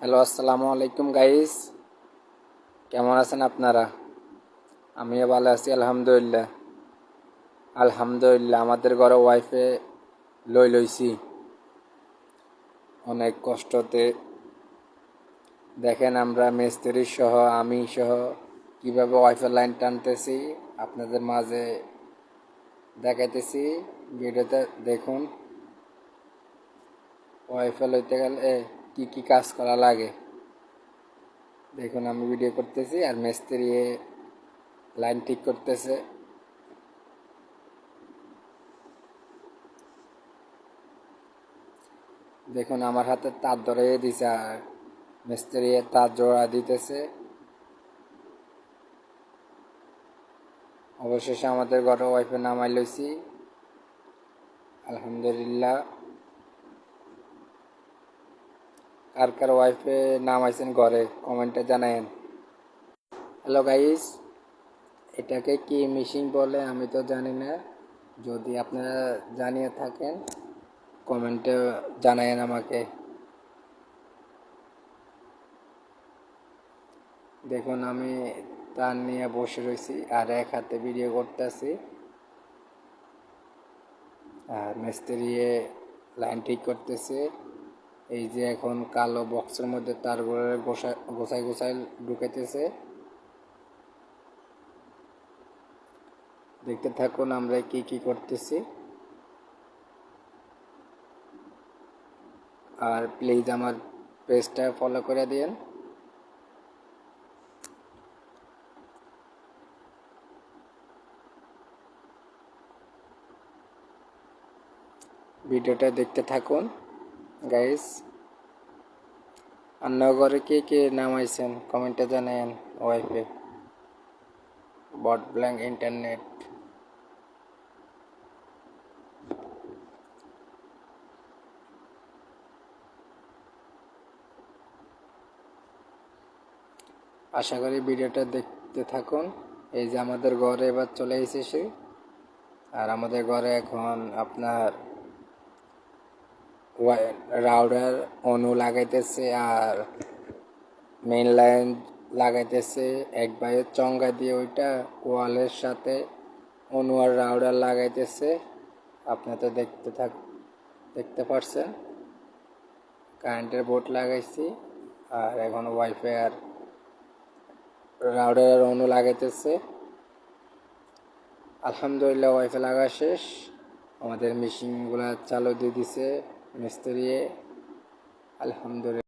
Hello, আসসালামু আলাইকুম guys. কেমন আছেন আপনারা? আমিও ভালো আছি, আলহামদুলিল্লাহ। আমাদের ঘরে ওয়াইফাই লইছি অনেক কষ্টতে। দেখেন আমরা মিস্ত্রি সহ আমি সহ কিভাবে ওয়াইফাই লাইন টানতেছি আপনাদের মাঝে দেখাইতেছি। ভিডিওতে দেখুন ওয়াইফাই লইতে গেলে কি কি কাজ করা লাগে। দেখুন আমি ভিডিও করতেছি আর মিস্ত্রি লাইন ঠিক করতেছে। দেখুন আমার হাতে তার ধরে দিছে আর মিস্ত্রি তার জোড়া দিতেছে। অবশেষে আমাদের ঘরে ওয়াইফাই নামাই লইছি, আলহামদুলিল্লাহ। কার কার ওয়াইফাই নামাইছেন ঘরে কমেন্টে জানায়েন। হ্যালো গাইস, এটাকে কি মেশিন বলে আমি তো জানি না। যদি আপনারা জানিয়ে থাকেন কমেন্টে জানায়েন আমাকে। দেখুন আমি তার নিয়ে বসে রয়েছি আর এক হাতে ভিডিও করতেছি আর মিস্ত্রি লাইন ঠিক করতেছে। এই যে এখন কালো বক্সের মধ্যে তারগুলো গোছাই গোছাই ঢুকাইতেছে। দেখতে থাকুন আমরা কি কি করতেছি। আর প্লিজ আমার পেজটা ফলো করে দিন। ভিডিওটা দেখতে থাকুন গাইস। অন্য ঘরে কে কে নামাইছেন কমেন্টে জানায়েন। ওয়াইফাই বট ব্ল্যাঙ্ক ইন্টারনেট। আশা করি ভিডিওটা দেখতে থাকুন। এই যে আমাদের ঘরে এবার চলে এসেছে আর আমাদের ঘরে এখন আপনার রাউটার অনু লাগাইতেছে আর মেইন লাইন লাগাইতেছে। এক ভাইয়ের চঙ্গা দিয়ে ওইটা ওয়ালের সাথে অনু আর রাউটার লাগাইতেছে। আপনারা তো দেখতে পারছেন কারেন্টের বোর্ড লাগাইছি আর এখন ওয়াইফাই আর রাউটার অনু লাগাইতেছে। আলহামদুলিল্লাহ ওয়াইফাই লাগা শেষ। আমাদের মেশিনগুলো চালু দিয়ে দিছে মিস্ত্রি, আলহামদুলিল্লাহ।